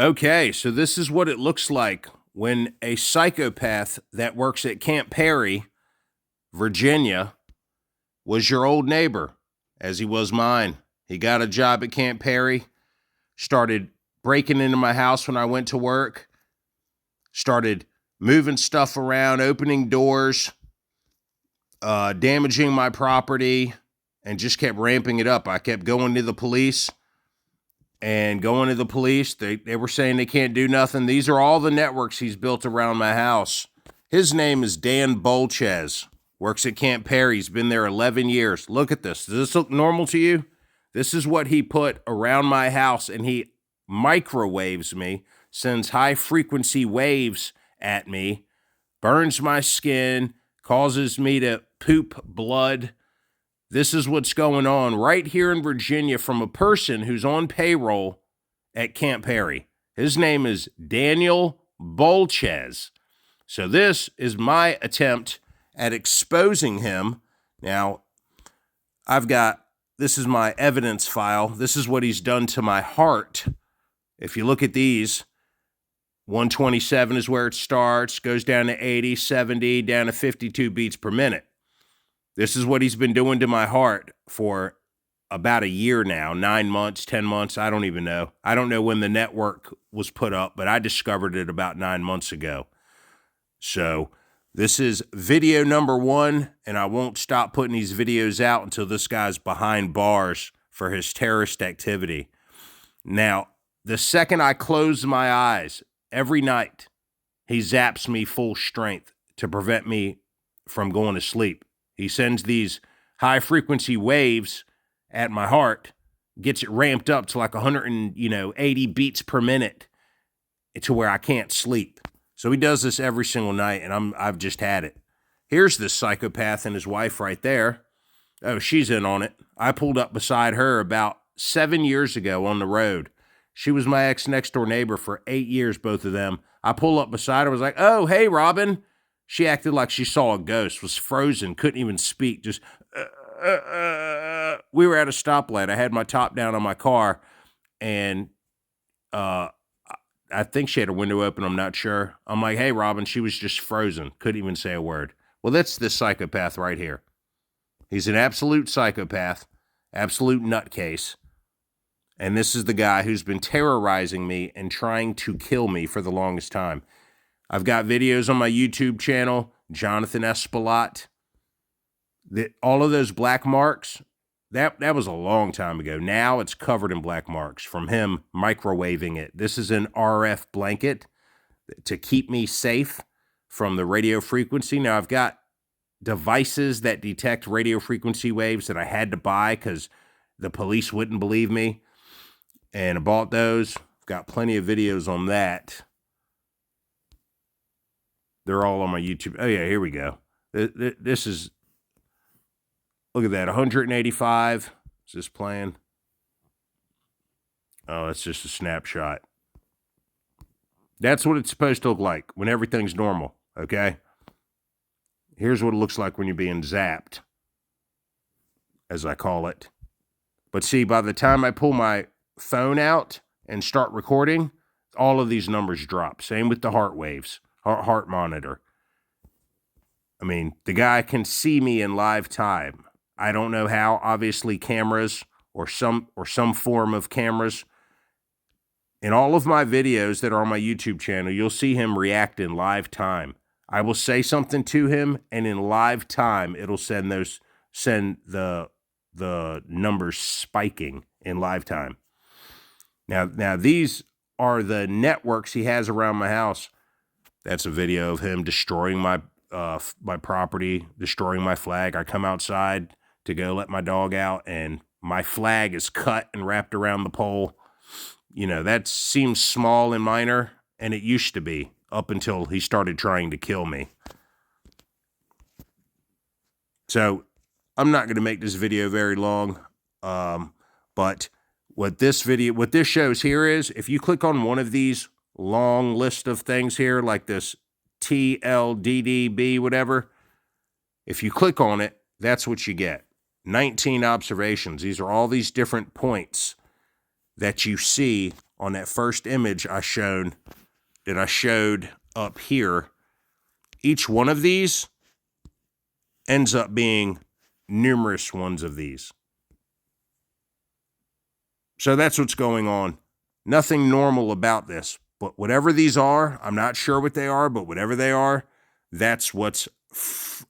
Okay, so this is what it looks like when a psychopath that works at Camp Perry, Virginia, was your old neighbor, as he was mine. He got a job at Camp Perry, started breaking into my house when I went to work, started moving stuff around, opening doors, damaging my property, and just kept ramping it up. I kept going to the police. And going to the police, they were saying they can't do nothing. These are all the networks he's built around my house. His name is Dan Bolchez. Works at Camp Perry. He's been there 11 years. Look at this. Does this look normal to you? This is what he put around my house, and he microwaves me, sends high-frequency waves at me, burns my skin, causes me to poop blood. This is what's going on right here in Virginia from a person who's on payroll at Camp Perry. His name is Daniel Bolchez. So this is my attempt at exposing him. Now, this is my evidence file. This is what he's done to my heart. If you look at these, 127 is where it starts, goes down to 80, 70, down to 52 beats per minute. This is what he's been doing to my heart for about a year now, 9 months, 10 months. I don't even know. I don't know when the network was put up, but I discovered it about 9 months ago. So this is video number 1, and I won't stop putting these videos out until this guy's behind bars for his terrorist activity. Now, the second I close my eyes, every night, he zaps me full strength to prevent me from going to sleep. He sends these high-frequency waves at my heart, gets it ramped up to like 180 beats per minute to where I can't sleep. So he does this every single night, and I've just had it. Here's this psychopath and his wife right there. Oh, she's in on it. I pulled up beside her about 7 years ago on the road. She was my ex-next-door neighbor for 8 years, both of them. I pull up beside her, was like, oh, hey, Robin. She acted like she saw a ghost, was frozen, couldn't even speak, just, We were at a stoplight. I had my top down on my car, and I think she had her window open, I'm not sure. I'm like, hey, Robin, she was just frozen, couldn't even say a word. Well, that's this psychopath right here. He's an absolute psychopath, absolute nutcase, and this is the guy who's been terrorizing me and trying to kill me for the longest time. I've got videos on my YouTube channel, Jonathan Espilot. All of those black marks, that was a long time ago. Now it's covered in black marks from him microwaving it. This is an RF blanket to keep me safe from the radio frequency. Now, I've got devices that detect radio frequency waves that I had to buy because the police wouldn't believe me. And I bought those. I've got plenty of videos on that. They're all on my YouTube. Oh, yeah, here we go. This is, look at that, 185. Is this playing? Oh, that's just a snapshot. That's what it's supposed to look like when everything's normal, okay? Here's what it looks like when you're being zapped, as I call it. But see, by the time I pull my phone out and start recording, all of these numbers drop. Same with the heart waves. Heart monitor. I mean, the guy can see me in live time. I don't know how, obviously cameras or some form of cameras. In all of my videos that are on my YouTube channel, you'll see him react in live time. I will say something to him, and in live time, it'll send the numbers spiking in live time. Now these are the networks he has around my house. That's a video of him destroying my property, destroying my flag. I come outside to go let my dog out, and my flag is cut and wrapped around the pole. You know, that seems small and minor, and it used to be up until he started trying to kill me. So I'm not going to make this video very long, but what this shows here is, if you click on one of these long list of things here, like this TLDDB, whatever, if you click on it, that's what you get. 19 observations. These are all these different points that you see on that first image I showed up here, each one of these ends up being numerous ones of these. So that's what's going on. Nothing normal about this. But whatever these are, I'm not sure what they are, but whatever they are, that's what's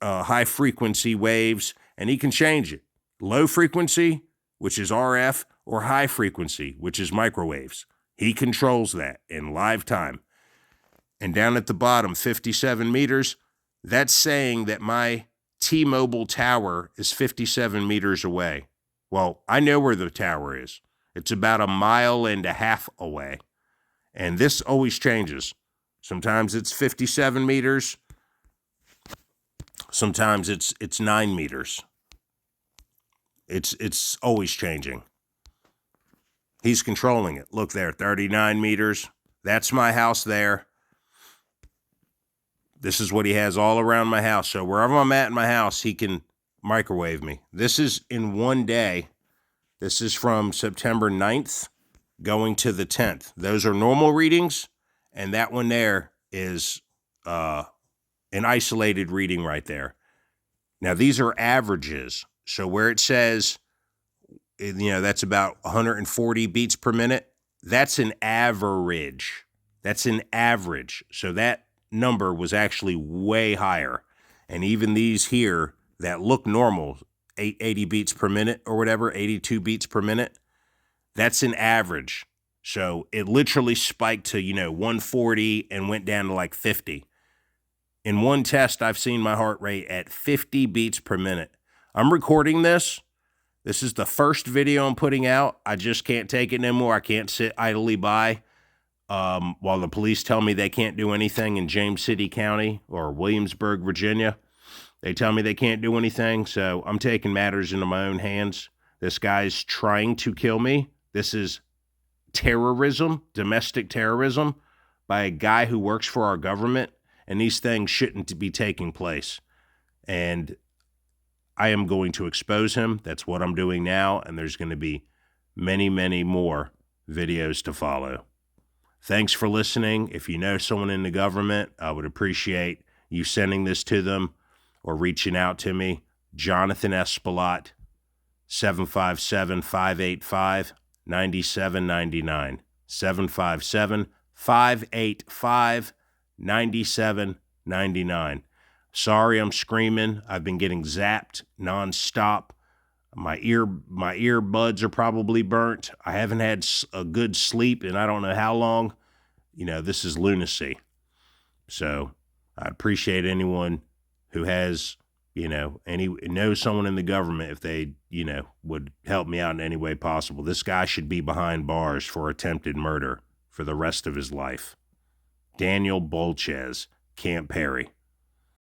high frequency waves, and he can change it. Low frequency, which is RF, or high frequency, which is microwaves. He controls that in live time. And down at the bottom, 57 meters, that's saying that my T-Mobile tower is 57 meters away. Well, I know where the tower is. It's about 1.5 miles away. And this always changes. Sometimes it's 57 meters. Sometimes it's 9 meters. It's always changing. He's controlling it. Look there, 39 meters. That's my house there. This is what he has all around my house. So wherever I'm at in my house, he can microwave me. This is in one day. This is from September 9th going to the 10th. Those are normal readings, and that one there is an isolated reading right there. Now, these are averages. So where it says, that's about 140 beats per minute, that's an average. That's an average. So that number was actually way higher. And even these here that look normal, 80 beats per minute or whatever, 82 beats per minute, that's an average. So it literally spiked to, 140 and went down to like 50. In one test, I've seen my heart rate at 50 beats per minute. I'm recording this. This is the first video I'm putting out. I just can't take it anymore. I can't sit idly by while the police tell me they can't do anything in James City County or Williamsburg, Virginia. They tell me they can't do anything, so I'm taking matters into my own hands. This guy's trying to kill me. This is terrorism, domestic terrorism, by a guy who works for our government, and these things shouldn't be taking place. And I am going to expose him. That's what I'm doing now, and there's going to be many, many more videos to follow. Thanks for listening. If you know someone in the government, I would appreciate you sending this to them or reaching out to me. Jonathan Espelot, 757-585-9799. 757-585-9799. Sorry I'm screaming. I've been getting zapped nonstop. My earbuds are probably burnt. I haven't had a good sleep in I don't know how long. This is lunacy. So I appreciate anyone who has, knows someone in the government, if they, would help me out in any way possible. This guy should be behind bars for attempted murder for the rest of his life. Daniel Bolchez, Camp Perry.